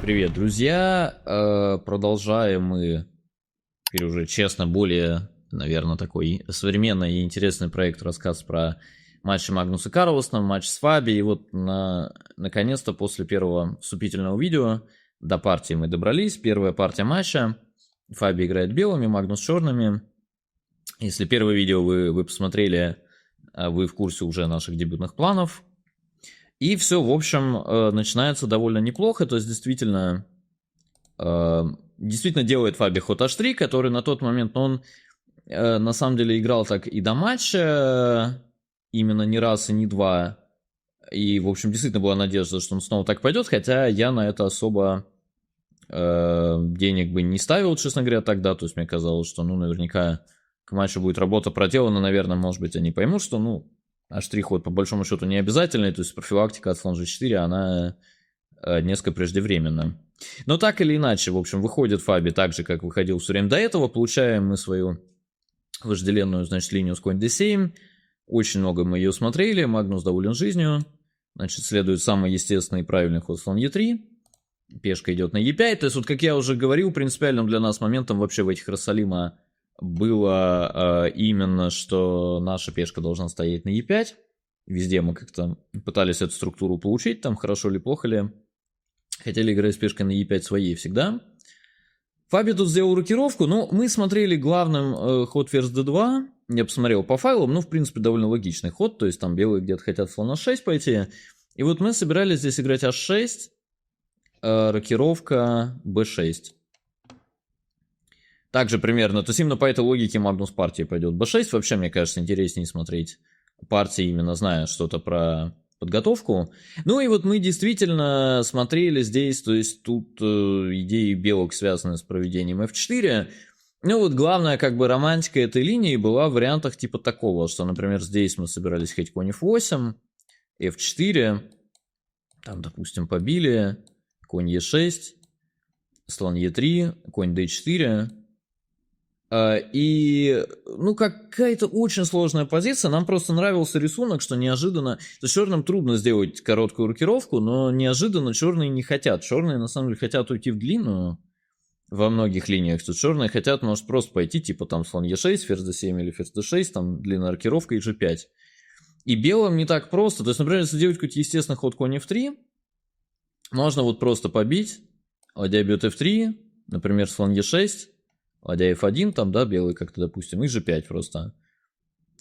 Привет, друзья! Продолжаем мы, теперь уже честно, более, наверное, такой современный и интересный проект, рассказ про матчи Магнуса Карлсена, матч с Фаби. И вот наконец-то после первого вступительного видео до партии мы добрались. Первая партия матча. Фаби играет белыми, Магнус черными. Если первое видео вы посмотрели, вы в курсе уже наших дебютных планов. И все, в общем, начинается довольно неплохо. То есть, действительно делает Фаби ход h3, который на тот момент, он на самом деле играл так и до матча, именно не раз и не два. И, в общем, действительно была надежда, что он снова так пойдет, хотя я на это особо денег бы не ставил, честно говоря, тогда. То есть, мне казалось, что, наверняка к матчу будет работа проделана, наверное, может быть, они поймут, что, h3 ход по большому счету не обязательный, то есть профилактика от слон g4, она несколько преждевременна. Но так или иначе, в общем, выходит Фаби так же, как выходил все время до этого. Получаем мы свою вожделенную, значит, линию с конь d7. Очень много мы ее смотрели, Магнус доволен жизнью. Значит, следует самый естественный и правильный ход слон e3. Пешка идет на e5. То есть, вот как я уже говорил, принципиальным для нас моментом вообще в этих Иерусалима было именно, что наша пешка должна стоять на e5. Везде мы как-то пытались эту структуру получить, там хорошо ли, плохо ли. Хотели играть с пешкой на e5 своей всегда. Фаби тут сделал рокировку, но мы смотрели главным ход ферзь d2. Я посмотрел по файлам, в принципе, довольно логичный ход. То есть там белые где-то хотят слон h6 пойти. И вот мы собирались здесь играть h6, рокировка b6. Также примерно, то есть именно по этой логике Магнус партии пойдет b6. Вообще, мне кажется, интереснее смотреть партии, именно зная что-то про подготовку. И вот мы действительно смотрели здесь, то есть тут идеи белок связаны с проведением f4. Вот главная как бы романтика этой линии была в вариантах типа такого, что, например, здесь мы собирались ходить конь f8, f4, там, допустим, побили, конь e6, слон e3, конь d4. И, какая-то очень сложная позиция. Нам просто нравился рисунок, что неожиданно... То есть черным трудно сделать короткую рокировку, но неожиданно черные не хотят. Черные, на самом деле, хотят уйти в длинную во многих линиях. Тут черные хотят, может, просто пойти, типа там слон e6, ферзь d7 или ферзь d6, там длинная рокировка и g5. И белым не так просто. То есть, например, если делать какой-то естественный ход конь f3, можно вот просто побить, ладья бьет f3, например, слон e6, ладья f1, там, да, белый как-то, допустим, и g5 просто.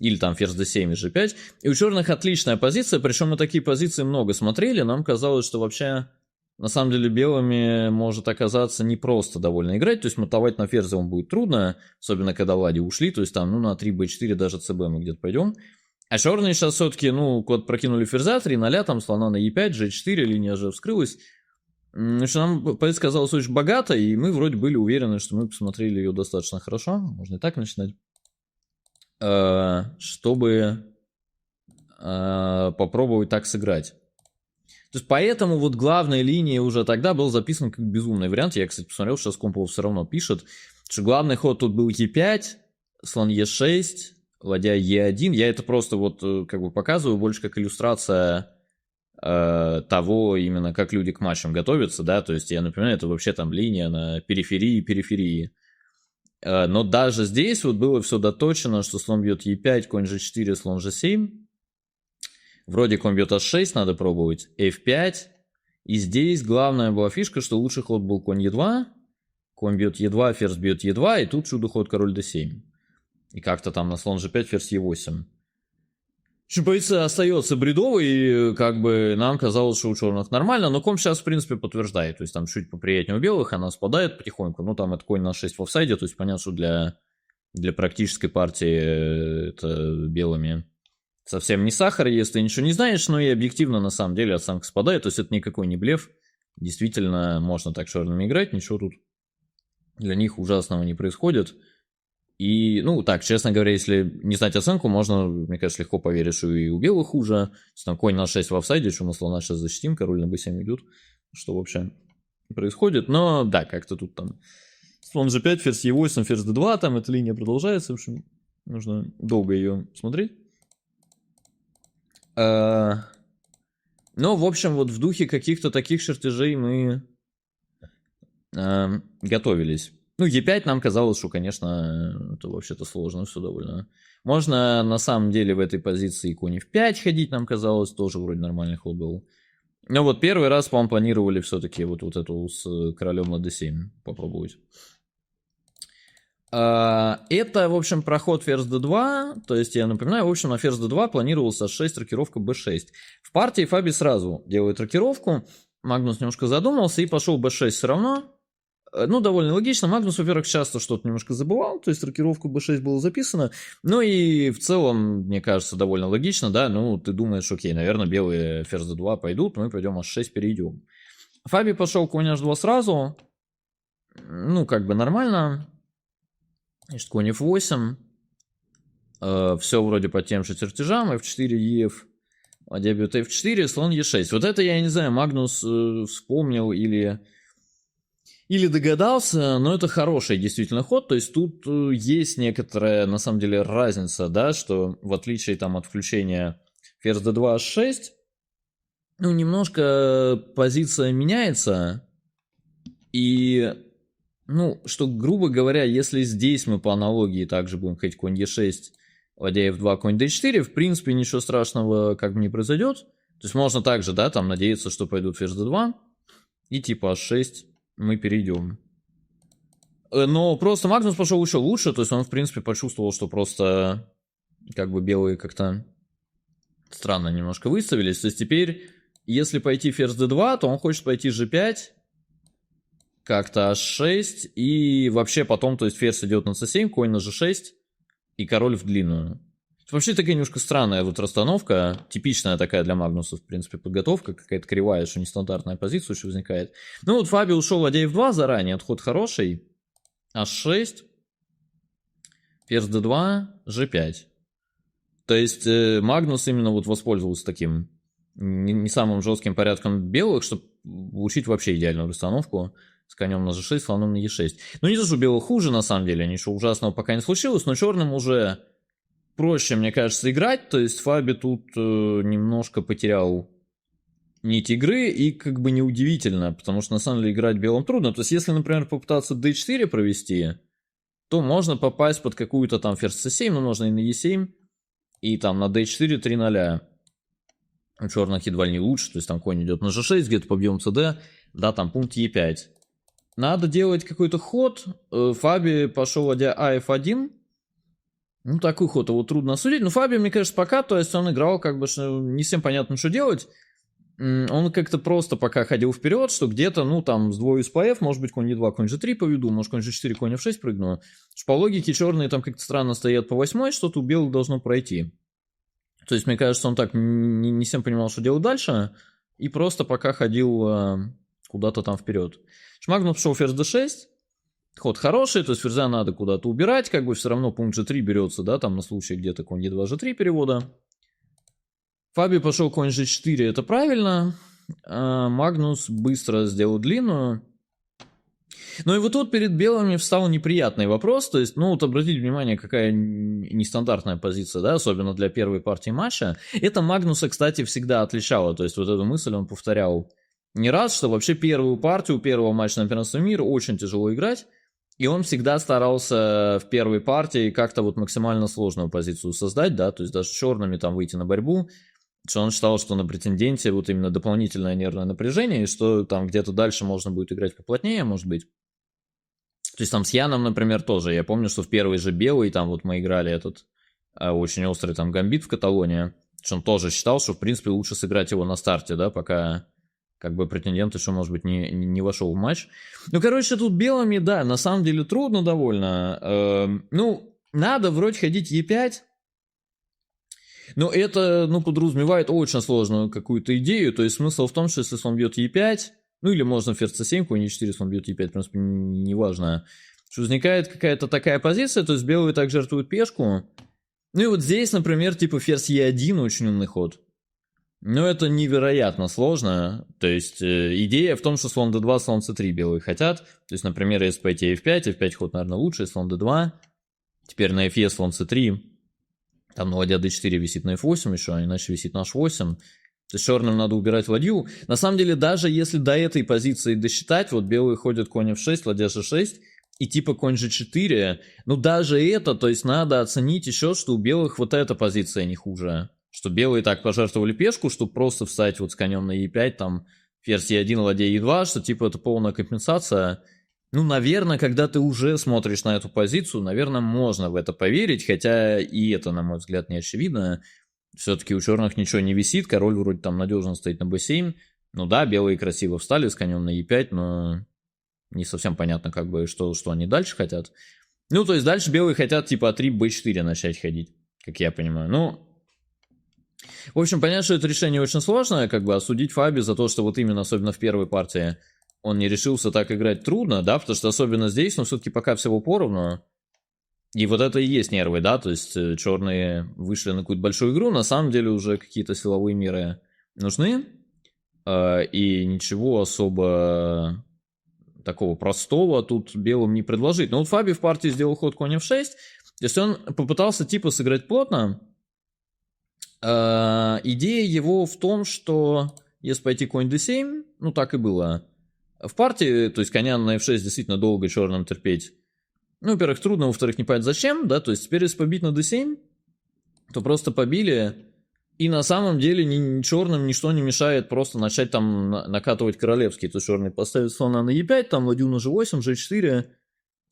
Или там ферзь d7 и g5. И у черных отличная позиция, причем мы такие позиции много смотрели. Нам казалось, что вообще, на самом деле, белыми может оказаться непросто довольно играть. То есть мотовать на ферзевом будет трудно, особенно когда ладьи ушли. То есть там, на 3b4 даже cb мы где-то пойдем. А черные сейчас все-таки, код прокинули ферзя, 3-0, там слона на e5, g4, линия же вскрылась. Нам позиция казалась очень богатой, и мы вроде были уверены, что мы посмотрели ее достаточно хорошо, можно и так начинать, чтобы попробовать так сыграть. То есть поэтому вот главная линия уже тогда был записан как безумный вариант. Я, кстати, посмотрел, сейчас Компов все равно пишет, что главный ход тут был e5, слон e6, ладья e1. Я это просто вот как бы показываю больше как иллюстрация того, именно как люди к матчам готовятся, да, то есть я напоминаю, это вообще там линия на периферии. Но даже здесь вот было все доточено, что слон бьет e5, конь g4, слон g7. Вроде конь бьет h6, надо пробовать, f5. И здесь главная была фишка, что лучший ход был конь e2, конь бьет e2, ферзь бьет e2, и тут чудо-ход король d7. И как-то там на слон g5, ферзь e8. Позиция остается бредовой, и как бы нам казалось, что у черных нормально, но комп сейчас, в принципе, подтверждает. То есть там чуть поприятнее у белых, она спадает потихоньку. Там это конь на 6 в офсайде, то есть понятно, что для практической партии это белыми совсем не сахар, если ты ничего не знаешь, но и объективно, на самом деле, оценка спадает, то есть это никакой не блеф. Действительно, можно так черными играть, ничего тут для них ужасного не происходит. И, так, честно говоря, если не знать оценку, можно, мне кажется, легко поверить, что и у белых хуже. Там конь на 6 в офсайде, что мы слона сейчас защитим, король на b7 идет. Что вообще происходит? Но, да, как-то тут там слон g5, ферзь e8, ферзь d2, там эта линия продолжается. В общем, нужно долго ее смотреть. Но, в общем, вот в духе каких-то таких чертежей мы готовились. Ну, Е5 нам казалось, что, конечно, это вообще-то сложно все довольно. Можно, на самом деле, в этой позиции конь f5 ходить, нам казалось, тоже вроде нормальный ход был. Но вот первый раз, по-моему, планировали все-таки вот эту с королем на d7 попробовать. Это, в общем, проход ферзь d2, то есть, я напоминаю, в общем, на ферзь d2 планировался h6, рокировка b6. В партии Фаби сразу делает рокировку, Магнус немножко задумался и пошел b6 все равно. Ну, довольно логично. Магнус, во-первых, часто что-то немножко забывал, то есть рокировку b6 было записано. Ну и в целом, мне кажется, довольно логично, да, ну, ты думаешь, окей, наверное, белые ферзь d2 пойдут, мы пойдем h6 перейдем. Фаби пошел конь h2 сразу, ну, как бы нормально. Значит, конь f8, все вроде по тем же чертежам, f4, ef, ладья бьет f4, слон e6. Вот это, я не знаю, Магнус вспомнил или догадался, но это хороший действительно ход, то есть тут есть некоторая, на самом деле, разница, да, что в отличие там от включения ферзь d2, h6, ну, немножко позиция меняется, и, ну, что, грубо говоря, если здесь мы по аналогии также будем ходить конь e6, ладья f2, конь d4, в принципе, ничего страшного как бы не произойдет, то есть можно также, да, там надеяться, что пойдут ферзь d2, и типа h6, мы перейдем. Но просто Магнус пошел еще лучше, то есть он, в принципе, почувствовал, что просто как бы белые как-то странно немножко выставились. То есть теперь, если пойти ферзь d2, то он хочет пойти g5, как-то h6, и вообще потом, то есть ферзь идет на c7, конь на g6, и король в длинную. Вообще такая немножко странная вот расстановка, типичная такая для Магнуса, в принципе, подготовка, какая-то кривая, что нестандартная позиция еще возникает. Ну вот Фаби ушел ладья f2 заранее, отход хороший, h6, ферзь d2, g5. То есть Магнус именно вот воспользовался таким не самым жестким порядком белых, чтобы получить вообще идеальную расстановку с конем на g6, слоном на e6. Ну не то, что белых хуже, на самом деле, ничего ужасного пока не случилось, но черным уже проще, мне кажется, играть, то есть Фаби тут немножко потерял нить игры, и как бы неудивительно, потому что на самом деле играть белым трудно. То есть если, например, попытаться d4 провести, то можно попасть под какую-то там ферзь c7, но можно и на e7, и там на d4 3-0. У черных едва ли не лучше, то есть там конь идет на g6, где-то побьем cd, да, там пункт e5. Надо делать какой-то ход, Фаби пошел ладья а f1, ну, такой ход его трудно осудить. Но Фаби, мне кажется, пока, то есть он играл, как бы, что не всем понятно, что делать. Он как-то просто пока ходил вперед, что где-то, ну, там, с двое из ПФ, может быть, конь e2, конь g3 поведу, может, конь g4, конь f6 прыгну. Что по логике черные там как-то странно стоят по 8, что-то у белых должно пройти. То есть, мне кажется, он так не всем понимал, что делать дальше, и просто пока ходил куда-то там вперед. Магнус пошел ферзь d6. Ход хороший, то есть ферзя надо куда-то убирать, как бы все равно пункт g3 берется, да, там на случай где-то конь e2, g3 перевода. Фаби пошел конь g4, это правильно. Магнус быстро сделал длинную. Ну и вот тут перед белыми встал неприятный вопрос, то есть, ну вот обратите внимание, какая нестандартная позиция, да, особенно для первой партии матча. Это Магнуса, кстати, всегда отличало, то есть вот эту мысль он повторял не раз, что вообще первую партию, первого матча на первенстве мира очень тяжело играть. И он всегда старался в первой партии как-то вот максимально сложную позицию создать, да, то есть даже с черными там выйти на борьбу, что он считал, что на претенденте вот именно дополнительное нервное напряжение, и что там где-то дальше можно будет играть поплотнее, может быть. То есть там с Яном, например, тоже, я помню, что в первый же белый, там вот мы играли этот очень острый там гамбит в Каталонии, что он тоже считал, что в принципе лучше сыграть его на старте, да, пока как бы претендент еще, может быть, не вошел в матч. Ну, короче, тут белыми, да, на самом деле трудно довольно. Ну, надо вроде ходить Е5, но это, ну, подразумевает очень сложную какую-то идею. То есть смысл в том, что если слон бьет Е5, ну, или можно ферзь c7, конь e4, слон бьет Е5, в принципе, неважно, что возникает какая-то такая позиция, то есть белые так жертвуют пешку. Ну, и вот здесь, например, типа ферзь Е1 очень умный ход. Но это невероятно сложно, то есть идея в том, что слон d2, слон c3 белые хотят, то есть, например, если пойти f5, f5 ход, наверное, лучше, слон d2, теперь на fe слон c3, там на ладья d4 висит на f8 еще, а иначе висит на h8, То есть черным надо убирать ладью. На самом деле, даже если до этой позиции досчитать, вот белые ходят конь f6, ладья g6, и типа конь g4, ну даже это, то есть надо оценить еще, что у белых вот эта позиция не хуже. Что белые так пожертвовали пешку, чтобы просто встать вот с конем на e5, там ферзь e1, ладья e2, что типа это полная компенсация. Ну, наверное, когда ты уже смотришь на эту позицию, наверное, можно в это поверить, хотя и это, на мой взгляд, не очевидно. Все-таки у черных ничего не висит, король вроде там надежно стоит на b7. Ну да, белые красиво встали с конем на e5, но не совсем понятно, как бы, что они дальше хотят. Ну, то есть дальше белые хотят типа А3, b4 начать ходить, как я понимаю. Ну, в общем, понятно, что это решение очень сложное, как бы осудить Фаби за то, что вот именно, особенно в первой партии, он не решился так играть, трудно, да, потому что особенно здесь, но все-таки пока всего поровну. И вот это и есть нервы, да, то есть черные вышли на какую-то большую игру, на самом деле уже какие-то силовые меры нужны, и ничего особо такого простого тут белым не предложить. Но вот Фаби в партии сделал ход конь f6, то есть он попытался типа сыграть плотно. Идея его в том, что если пойти конь d7, ну так и было. В партии, то есть коня на f6 действительно долго черным терпеть. Ну, во-первых, трудно, во-вторых, не понять зачем, да, то есть теперь если побить на d7, то просто побили, и на самом деле ни черным ничто не мешает просто начать там накатывать королевский, то есть черный поставит слона на e5, там ладью на g8, g4,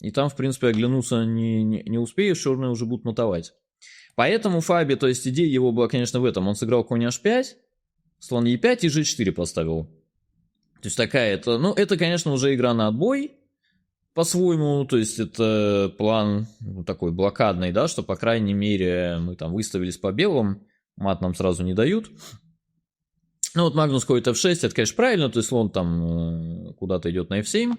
и там, в принципе, оглянуться не успеешь, черные уже будут мотовать. Поэтому Фаби, то есть идея его была, конечно, в этом, он сыграл конь h5, слон e5 и g4 поставил. То есть такая это, ну, это, конечно, уже игра на отбой, по-своему, то есть это план такой блокадный, да, что, по крайней мере, мы там выставились по белым, мат нам сразу не дают. Ну, вот Магнус ходит f6, это, конечно, правильно, то есть слон там куда-то идет на f7,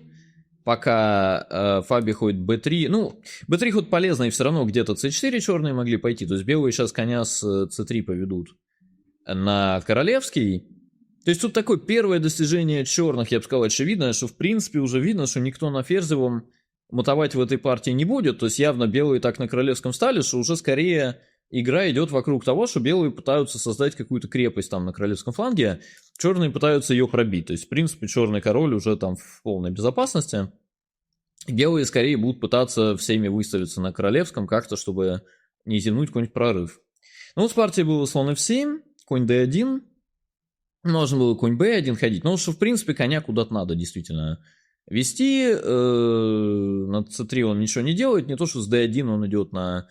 пока Фаби ходит b3, ну, b3 ход полезный, все равно где-то c4 черные могли пойти, то есть белые сейчас коня с c3 поведут на королевский. То есть тут такое первое достижение черных, я бы сказал, очевидно, что в принципе уже видно, что никто на ферзевом мотовать в этой партии не будет. То есть явно белые так на королевском стали, что уже скорее игра идет вокруг того, что белые пытаются создать какую-то крепость там на королевском фланге, черные пытаются ее пробить. То есть в принципе черный король уже там в полной безопасности. Белые скорее будут пытаться всеми выставиться на королевском как-то, чтобы не тянуть какой-нибудь прорыв. Ну вот в партии было слон f7, конь d1. Можно было конь b1 ходить, но что в принципе коня куда-то надо действительно вести, на c3 он ничего не делает, не то что с d1 он идет на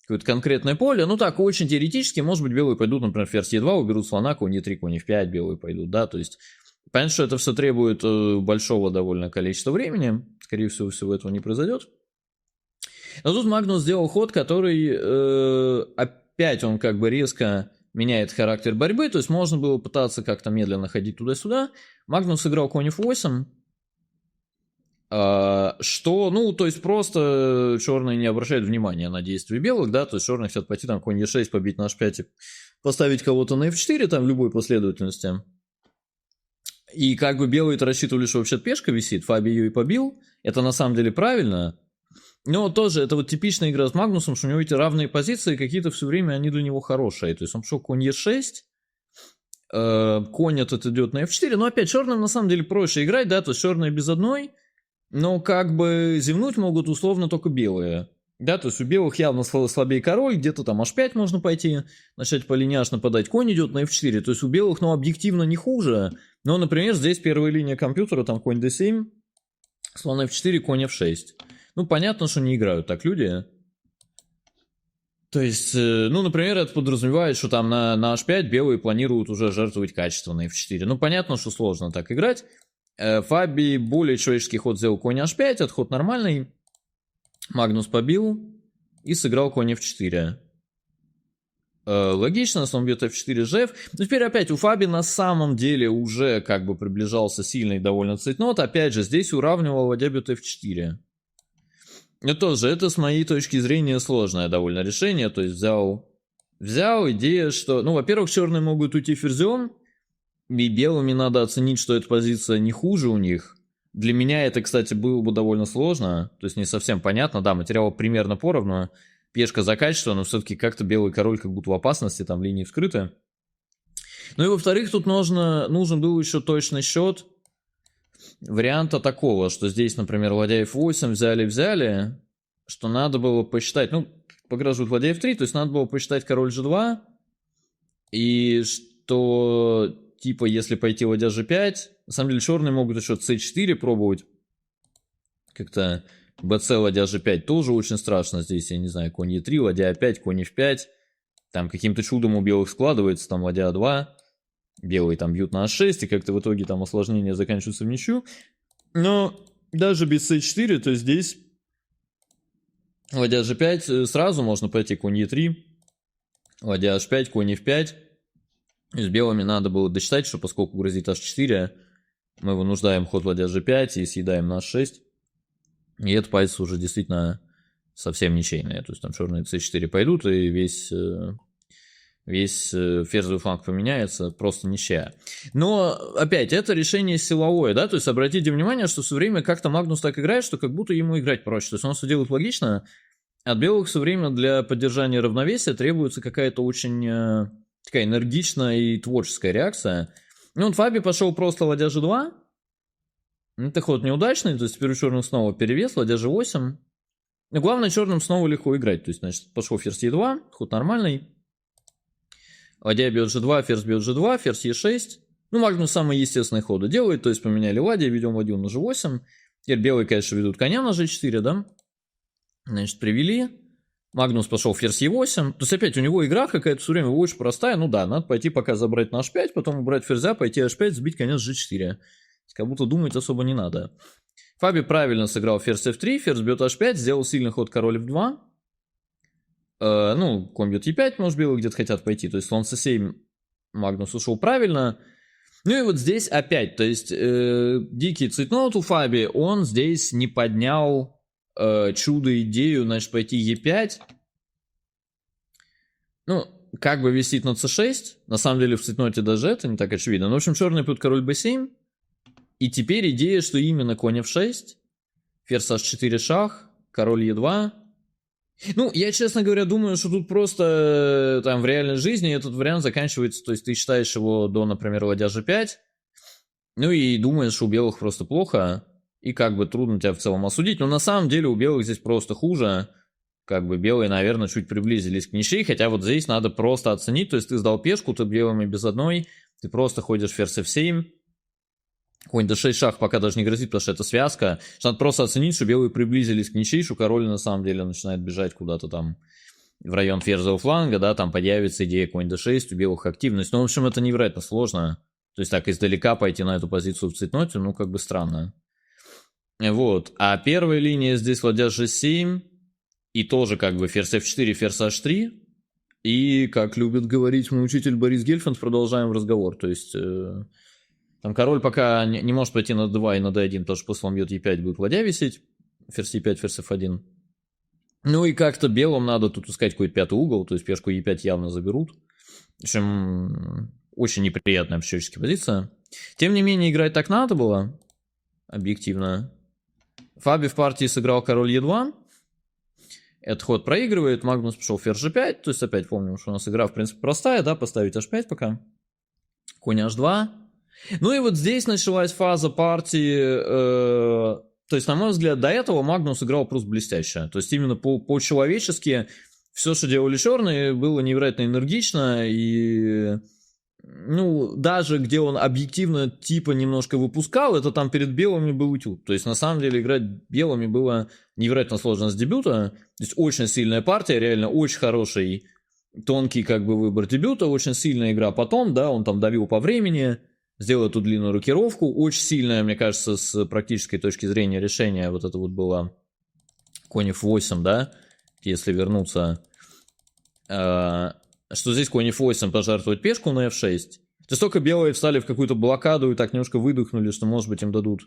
какое-то конкретное поле, ну так, очень теоретически, может быть, белые пойдут, например, ферзь e2, уберут слона, конь e3, конь f5, белые пойдут, да, то есть понятно, что это все требует большого довольно количества времени, скорее всего этого не произойдет. Но тут Магнус сделал ход, который опять он как бы резко меняет характер борьбы, то есть можно было пытаться как-то медленно ходить туда-сюда. Магнус сыграл конь f8, что, ну, то есть просто черные не обращают внимания на действия белых, да, то есть черные хотят пойти там конь e6, побить на h5 и поставить кого-то на f4, там в любой последовательности. И как бы белые-то рассчитывали, что вообще пешка висит, Фаби ее и побил, это на самом деле правильно. Но тоже это вот типичная игра с Магнусом, что у него эти равные позиции какие-то все время, они для него хорошие. То есть он пошел конь e6, конь этот идет на f4, но опять черным на самом деле проще играть, да, то есть черные без одной, но как бы зевнуть могут условно только белые. Да, то есть у белых явно слабее король, где-то там h5 можно пойти, начать полиняшно подать, конь идет на f4, то есть у белых, ну, объективно не хуже, но, например, здесь первая линия компьютера, там конь d7, слон f4, конь f6. Ну, понятно, что не играют так люди. То есть, ну, например, это подразумевает, что там на h5 белые планируют уже жертвовать качество на f4. Ну, понятно, что сложно так играть. Фаби более человеческий ход сделал конь h5, этот ход нормальный. Магнус побил и сыграл конь f4. Логично, слон бьет f4, gf. Но теперь опять у Фаби на самом деле уже как бы приближался сильный довольно цейтнот. Опять же, здесь уравнивал ладья бьет f4. Ну, тоже, это с моей точки зрения сложное довольно решение, то есть взял идея, что, ну, во-первых, черные могут уйти ферзем, и белыми надо оценить, что эта позиция не хуже у них. Для меня это, кстати, было бы довольно сложно, то есть не совсем понятно, да, материал примерно поровну, пешка за качество, но все-таки как-то белый король как будто в опасности, там линии вскрыты. Ну и во-вторых, тут нужен был еще точный счет варианта такого, что здесь, например, ладья f8 взяли, что надо было посчитать, ну, погрожут ладья f3, то есть надо было посчитать король g2, и что, типа, если пойти ладья g5, на самом деле черные могут еще c4 пробовать, как-то bc ладья g5 тоже очень страшно здесь, я не знаю, конь e3, ладья a5, конь f5, там каким-то чудом у белых складывается, там ладья a2, белые там бьют на a6, и как-то в итоге там осложнения заканчиваются в ничью. Но даже без c4, то здесь ладья g5 сразу можно пойти конь e3, ладья h5, конь f5. И с белыми надо было досчитать, что поскольку грозит h4, мы вынуждаем ход ладья g5 и съедаем на h6. И эта позиция уже действительно совсем ничейная. То есть там черные c4 пойдут, и весь ферзевый фланг поменяется, просто ничья. Но, опять, это решение силовое, да, то есть обратите внимание, что все время как-то Магнус так играет, что как будто ему играть проще. То есть он все делает логично. От белых все время для поддержания равновесия требуется какая-то очень такая энергичная и творческая реакция. Ну, вот Фаби пошел просто ладья g2. Это ход неудачный, то есть теперь у черных снова перевес, ладья g8. Но главное, черным снова легко играть. То есть, значит, пошел ферзь e2, ход нормальный. Ладья бьет g2, ферзь бьет g2, ферзь e6. Ну, Магнус самые естественные ходы делает, то есть поменяли ладья, ведем ладью на g8. Теперь белые, конечно, ведут коня на g4, да? Значит, привели. Магнус пошел ферзь e8. То есть опять у него игра какая-то все время очень простая. Ну да, надо пойти пока забрать на h5, потом убрать ферзя, пойти h5, сбить коня с g4. Как будто думать особо не надо. Фаби правильно сыграл ферзь f3, ферзь бьет h5, сделал сильный ход король f2. Ну, конь бьет e5, может, белые где-то хотят пойти. То есть слон c7, Магнус ушел правильно. Ну и вот здесь опять, то есть дикий цейтнот у Фаби, он здесь не поднял чудо-идею, значит, пойти e5. Ну, как бы висит на c6. На самом деле в цейтноте даже это не так очевидно. Но, в общем, черный пьет король b7. И теперь идея, что именно конь f6, ферзь h4 шах, король e2. Ну, я, честно говоря, думаю, что тут просто там в реальной жизни этот вариант заканчивается, то есть ты считаешь его до, например, ладья g5, ну и думаешь, что у белых просто плохо, и как бы трудно тебя в целом осудить, но на самом деле у белых здесь просто хуже, как бы белые, наверное, чуть приблизились к ничьей, хотя вот здесь надо просто оценить, то есть ты сдал пешку, ты белыми без одной, ты просто ходишь ферзь f7, конь d6 шах пока даже не грозит, потому что это связка. Надо просто оценить, что белые приблизились к ничьей, что король на самом деле начинает бежать куда-то там в район ферзового фланга, да, там появится идея конь d6, у белых активность. Ну, в общем, это невероятно сложно. То есть так издалека пойти на эту позицию в цейтноте, ну, как бы странно. Вот. А первая линия здесь ладья g7, и тоже как бы ферзь f4, ферзь h3. И, как любит говорить мой учитель Борис Гельфанд, продолжаем разговор. То есть... Там король пока не может пойти на d2 и на d1, потому что после слон бьет e5 будет ладья висеть. Ферзь e5, ферзь f1. Ну и как-то белым надо тут искать какой-то пятый угол, то есть пешку e5 явно заберут. В общем, очень неприятная психическая позиция. Тем не менее, играть так надо было, объективно. Фаби в партии сыграл король e2. Этот ход проигрывает, Магнус пошел ферзь g5, то есть опять помним, что у нас игра в принципе простая, да, поставить h5 пока. Конь h2. Ну и вот здесь началась фаза партии, то есть, на мой взгляд, до этого Магнус играл просто блестяще. То есть, именно по-человечески все, что делали черные, было невероятно энергично, и, ну, даже где он объективно типа немножко выпускал, это там перед белыми был утюг. То есть, на самом деле, играть белыми было невероятно сложно с дебюта. То есть, очень сильная партия, реально очень хороший, тонкий как бы выбор дебюта, очень сильная игра потом, да, он там давил по времени, сделал эту длинную рокировку, очень сильное, мне кажется, с практической точки зрения решения, вот это вот было конь f8, да, если вернуться, что здесь конь f8 пожертвовать пешку на f6, то есть только белые встали в какую-то блокаду и так немножко выдохнули, что, может быть, им дадут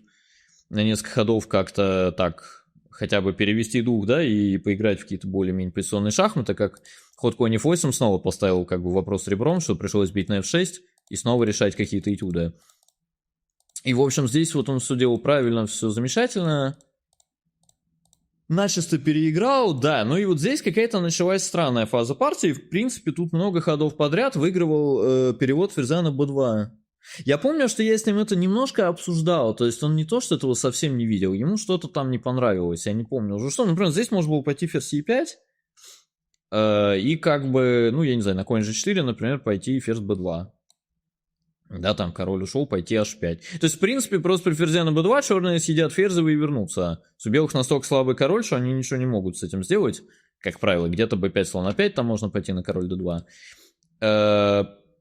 на несколько ходов как-то так хотя бы перевести дух, да, и поиграть в какие-то более-менее позиционные шахматы, как ход конь f8 снова поставил как бы вопрос ребром, что пришлось бить на f6, и снова решать какие-то этюды. И, в общем, здесь вот он все делал правильно, все замечательно. начисто переиграл, да, ну и вот здесь какая-то началась странная фаза партии, в принципе, тут много ходов подряд выигрывал перевод ферзя на b2. Я помню, что я с ним это немножко обсуждал, то есть он не то, что этого совсем не видел, ему что-то там не понравилось, я не помню уже что, например, здесь можно было пойти ферзь e5, и как бы, ну я не знаю, на конь g4, например, пойти ферзь b2. Да, там король ушел, пойти h5. То есть, в принципе, просто при ферзе на b2 черные съедят ферзевые и вернутся. У белых настолько слабый король, что они ничего не могут с этим сделать. Как правило, где-то b5, слон a5, там можно пойти на король d2.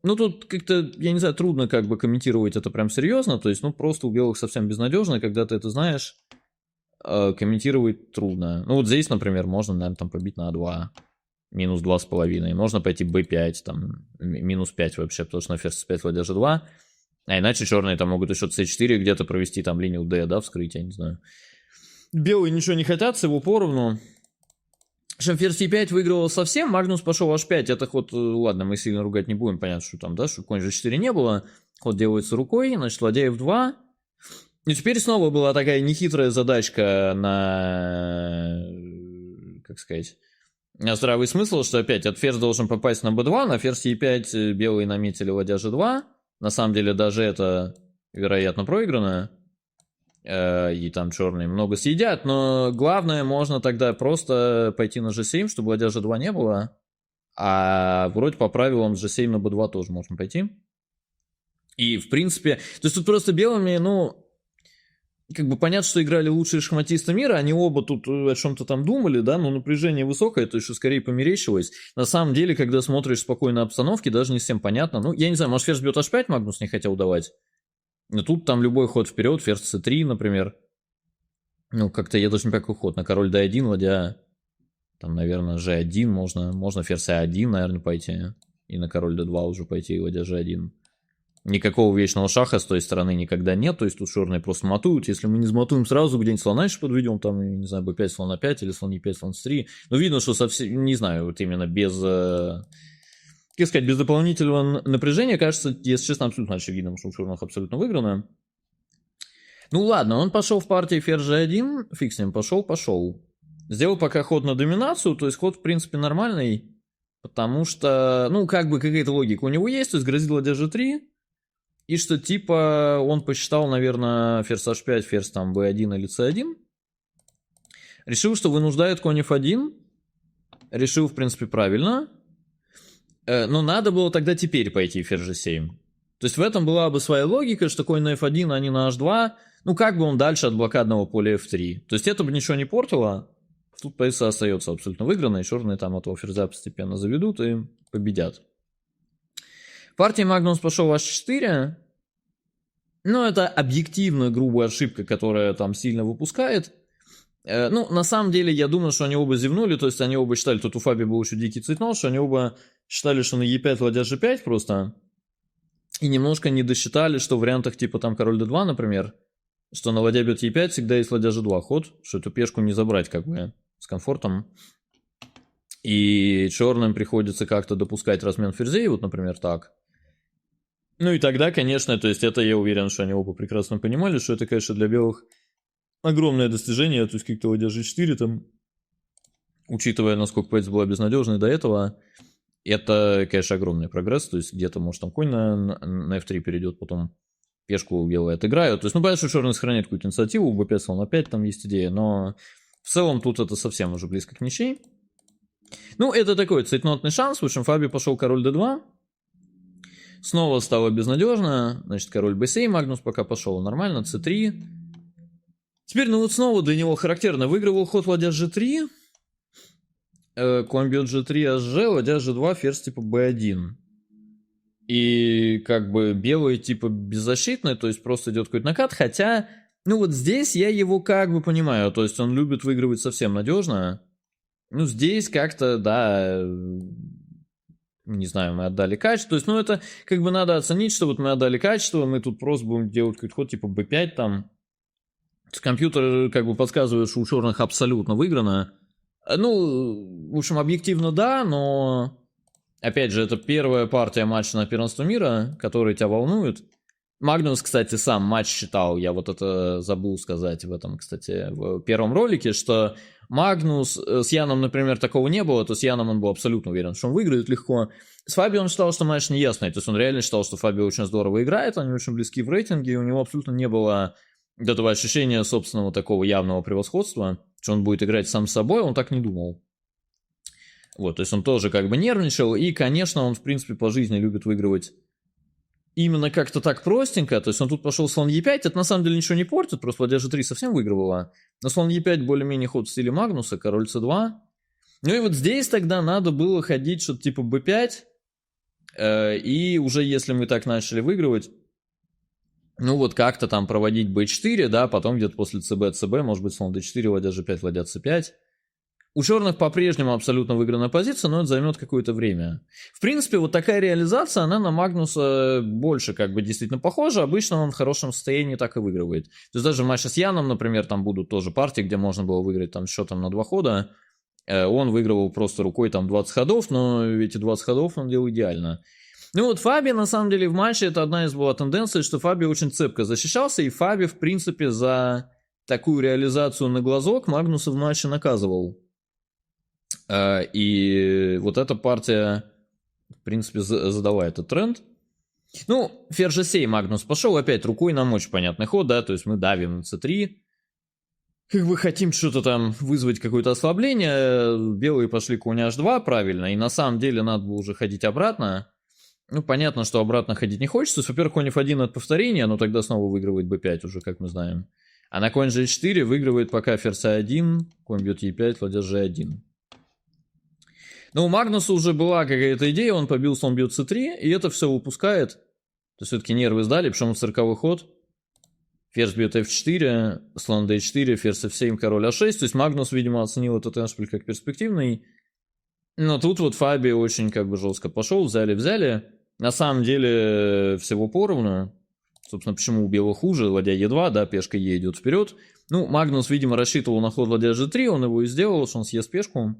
Ну, тут как-то, я не знаю, трудно как бы комментировать это прям серьезно. То есть, ну, просто у белых совсем безнадежно, когда ты это знаешь, комментировать трудно. Ну, вот здесь, например, можно, наверное, там побить на a2. Минус 2,5. Можно пойти b5, там, минус 5 вообще, потому что на ферзь c5 ладья g2. А иначе черные там могут еще c4 где-то провести, там, линию d, да, вскрыть, я не знаю. Белые ничего не хотят, с его поровну. В общем, ферзь e5 выигрывал совсем, Магнус пошел h5, это ход, ладно, мы сильно ругать не будем, понятно, что там, да, что конь g4 не было. Ход делается рукой, значит, ладья f2. И теперь снова была такая нехитрая задачка на, как сказать, здравый смысл, что опять от ферзь должен попасть на b2, на ферзь e5 белые наметили ладья g2. На самом деле даже это, вероятно, проиграно. И там черные много съедят, но главное, можно тогда просто пойти на g7, чтобы ладья g2 не было. А вроде по правилам g7 на b2 тоже можно пойти. И в принципе, то есть тут просто белыми, ну, как бы понятно, что играли лучшие шахматисты мира, они оба тут о чем-то там думали, да, но напряжение высокое, то есть что скорее померещилось. На самом деле, когда смотришь спокойно обстановки, даже не всем понятно. Ну, я не знаю, может ферзь бьет h5 Магнус не хотел давать. Но тут там любой ход вперед, ферзь c3, например. Ну, как-то я даже не понимаю, какой ход. На король d1, ладья, там, наверное, g1, можно ферзь a1, наверное, пойти. И на король d2 уже пойти, ладья g1. Никакого вечного шаха с той стороны никогда нет, то есть тут черные просто матуют. Если мы не зматуем сразу, где-нибудь слона еще подведем, там, не знаю, b5, слон a5 или слон e5, слон c3. Но видно, что совсем, не знаю, вот именно без, как сказать, без дополнительного напряжения, кажется, если честно, абсолютно очевидно, что у черных абсолютно выиграно. Ну ладно, он пошел в партии ферзь g1, фиг с ним, пошел. Сделал пока ход на доминацию, то есть ход, в принципе, нормальный, потому что, ну, как бы какая-то логика у него есть, то есть грозит ладья g3, и что типа он посчитал, наверное, ферзь h5, ферзь там b1 или c1. Решил, что вынуждает конь f1. Решил, в принципе, правильно. Но надо было тогда теперь пойти ферзь g7. То есть в этом была бы своя логика, что конь на f1, а не на h2. Ну как бы он дальше от блокадного поля f3. То есть это бы ничего не портило. Тут позиция остается абсолютно выигранной. Черные там этого ферзя постепенно заведут и победят. В партии Магнус пошел h4. Но это объективно грубая ошибка, которая там сильно выпускает. Ну, на самом деле, я думаю, что они оба зевнули, то есть они оба считали, тут у Фаби был еще дикий цветнос, что они оба считали, что на e5 ладья g5 просто. И немножко не досчитали, что в вариантах типа там король d2, например, что на ладья бьет e5 всегда есть ладья g2 ход, что эту пешку не забрать как бы с комфортом. И черным приходится как-то допускать размен ферзей, вот, например, так. Ну и тогда, конечно, то есть это я уверен, что они оба прекрасно понимали, что это, конечно, для белых огромное достижение, то есть как-то ладья g4 там, учитывая, насколько позиция была безнадежной до этого, это, конечно, огромный прогресс, то есть где-то, может, там конь на f3 перейдет, потом пешку белые отыграют, то есть, ну, понятно, что черные сохраняют какую-то инициативу, b5, слон на 5 там есть идея, но в целом тут это совсем уже близко к ничьей. Ну, это такой цейтнотный шанс, в общем, Фаби пошел король d2, снова стало безнадежно, значит, король b7, Магнус пока пошел нормально, c3. Теперь, ну вот снова для него характерно, выигрывал ход ладья g3, конь бьет g3, hg, ладья g2, ферзь типа b1. И как бы белый типа беззащитный, то есть просто идет какой-то накат, хотя, ну вот здесь я его как бы понимаю, то есть он любит выигрывать совсем надежно. Ну здесь как-то, да, не знаю, мы отдали качество, то есть, ну это как бы надо оценить, что вот мы отдали качество, мы тут просто будем делать какой-то ход типа b5 там. Компьютер как бы подсказывает, что у черных абсолютно выиграно. Ну, в общем, объективно да, но опять же, это первая партия матча на первенство мира, который тебя волнует. Магнус, кстати, сам матч считал, я вот это забыл сказать в этом, кстати, в первом ролике, что Магнус, с Яном, например, такого не было, то с Яном он был абсолютно уверен, что он выиграет легко. С Фабио он считал, что матч неясный, то есть он реально считал, что Фабио очень здорово играет, они очень близки в рейтинге, и у него абсолютно не было этого ощущения собственного такого явного превосходства, что он будет играть сам с собой, он так не думал. Вот, то есть он тоже как бы нервничал, и, конечно, он, в принципе, по жизни любит выигрывать именно как-то так простенько, то есть он тут пошел слон Е5, это на самом деле ничего не портит, просто ладья G3 совсем выигрывала, но слон Е5 более-менее ход в стиле Магнуса, король C2, ну и вот здесь тогда надо было ходить что-то типа B5, и уже если мы так начали выигрывать, ну вот как-то там проводить B4, да, потом где-то после CB, может быть слон D4, ладья G5, ладья C5. У черных по-прежнему абсолютно выигранная позиция, но это займет какое-то время. В принципе, вот такая реализация, она на Магнуса больше как бы действительно похожа. Обычно он в хорошем состоянии так и выигрывает. То есть даже в матче с Яном, например, там будут тоже партии, где можно было выиграть там счетом на 2 хода. Он выигрывал просто рукой там 20 ходов, но эти 20 ходов он делал идеально. Ну вот Фаби, на самом деле, в матче это одна из была тенденций, что Фаби очень цепко защищался, и Фаби, в принципе, за такую реализацию на глазок Магнуса в матче наказывал. И вот эта партия, в принципе, задала этот тренд. Ну, ферзь G7 Магнус пошел опять рукой, нам очень понятный ход, да, то есть мы давим на C3. Как бы хотим что-то там вызвать, какое-то ослабление. Белые пошли конь H2, правильно, и на самом деле надо было уже ходить обратно. Ну, понятно, что обратно ходить не хочется. Во-первых, конь F1 от повторения, но тогда снова выигрывает B5 уже, как мы знаем. А на конь G4 выигрывает пока ферзь A1, конь бьет E5, ладья G1. Но у Магнуса уже была какая-то идея, он побил слон бьет c3, и это все выпускает. То есть все-таки нервы сдали, причем 40-й ход. Ферзь бьет f4, слон d4, ферзь f7, король a6. То есть Магнус, видимо, оценил этот эндшпиль как перспективный. Но тут вот Фаби очень как бы жестко пошел, взяли. На самом деле всего поровну. Собственно, почему у белых хуже, ладья e2, да, пешка e идет вперед. Ну, Магнус, видимо, рассчитывал на ход ладья g3, он его и сделал, что он съест пешку.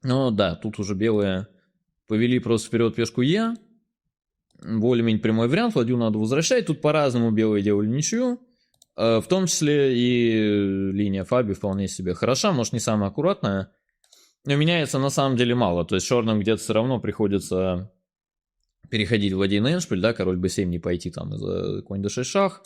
Но да, тут уже белые повели просто вперед пешку Е. Более-менее прямой вариант, ладью надо возвращать. Тут по-разному белые делали ничью. В том числе и линия Фаби вполне себе хороша, может не самая аккуратная. Но меняется на самом деле мало. То есть черным где-то все равно приходится переходить в ладейный эндшпиль, да, король b7 не пойти там из-за конь d6 шах.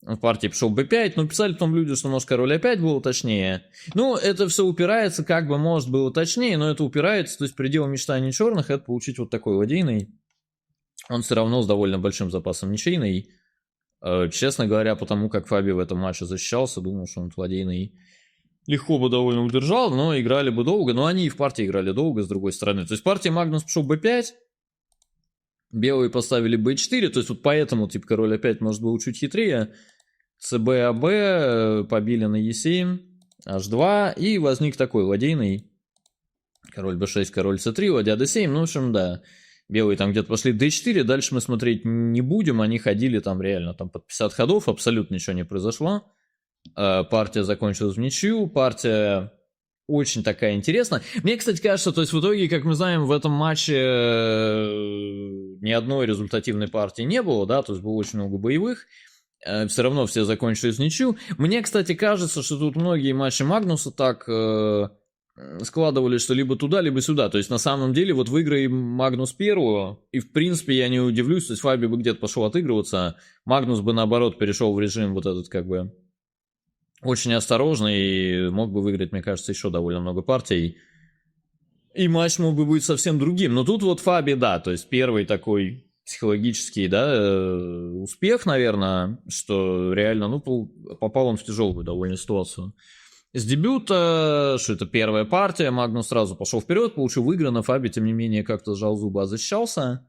В партии пошел b5, но писали потом люди, что может король a5 было точнее. Ну, это все упирается, как бы может было точнее, но это упирается, то есть предел мечтаний черных это получить вот такой ладейный. Он все равно с довольно большим запасом ничейный. Честно говоря, потому как Фаби в этом матче защищался, думал, что он ладейный легко бы довольно удержал, но играли бы долго. Но они и в партии играли долго, с другой стороны. То есть в партии Магнус пошел b5, белые поставили b4, то есть вот поэтому типа король a5 может был чуть хитрее. ЦБ, АБ, побили на Е7, H2, и возник такой ладейный. Король b6, король c3, ладья d7, ну, в общем, да. Белые там где-то пошли d4, дальше мы смотреть не будем, они ходили там реально там под 50 ходов, абсолютно ничего не произошло. Партия закончилась в ничью, партия очень такая интересная. Мне, кстати, кажется, то есть в итоге, как мы знаем, в этом матче ни одной результативной партии не было, да, то есть было очень много боевых. Все равно все закончились в ничью. Мне, кстати, кажется, что тут многие матчи Магнуса так складывали, что либо туда, либо сюда. То есть, на самом деле, вот выиграй Магнус первого, и, в принципе, я не удивлюсь, то есть Фаби бы где-то пошел отыгрываться, Магнус бы, наоборот, перешел в режим вот этот, как бы, очень осторожный, и мог бы выиграть, мне кажется, еще довольно много партий. И матч мог бы быть совсем другим. Но тут вот Фаби, да, то есть первый такой психологический, да, успех, наверное, что реально, ну, попал он в тяжелую довольно ситуацию. С дебюта, что это первая партия, Магнус сразу пошел вперед, получил выиграно, Фаби, тем не менее, как-то сжал зубы, защищался.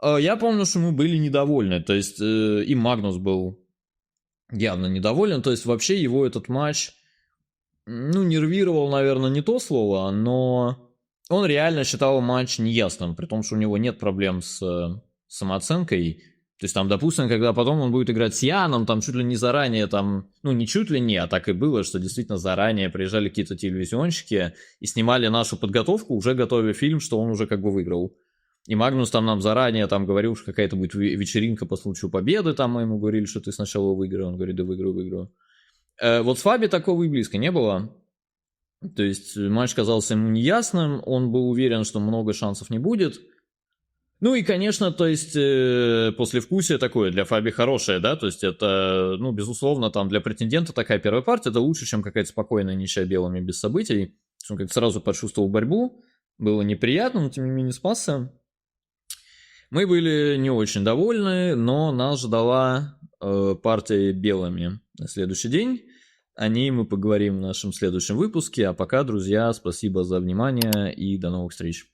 Я помню, что мы были недовольны, то есть и Магнус был явно недоволен, то есть вообще его этот матч, ну, нервировал, наверное, не то слово, но он реально считал матч неясным, при том, что у него нет проблем с самооценкой. То есть там, допустим, когда потом он будет играть с Яном, там чуть ли не заранее, там, ну не чуть ли не, а так и было, что действительно заранее приезжали какие-то телевизионщики и снимали нашу подготовку, уже готовя фильм, что он уже как бы выиграл. И Магнус там нам заранее там говорил, что какая-то будет вечеринка по случаю победы, там мы ему говорили, что ты сначала выиграл, он говорит, да выиграю. Вот с Фаби такого и близко не было. То есть матч казался ему неясным, он был уверен, что много шансов не будет. Ну и, конечно, то есть послевкусие такое для Фаби хорошее, да, то есть это, ну, безусловно, там для претендента такая первая партия, это лучше, чем какая-то спокойная ничья белыми без событий. Он как сразу почувствовал борьбу, было неприятно, но тем не менее спасся. Мы были не очень довольны, но нас ждала партия белыми на следующий день. О ней мы поговорим в нашем следующем выпуске. А пока, друзья, спасибо за внимание и до новых встреч.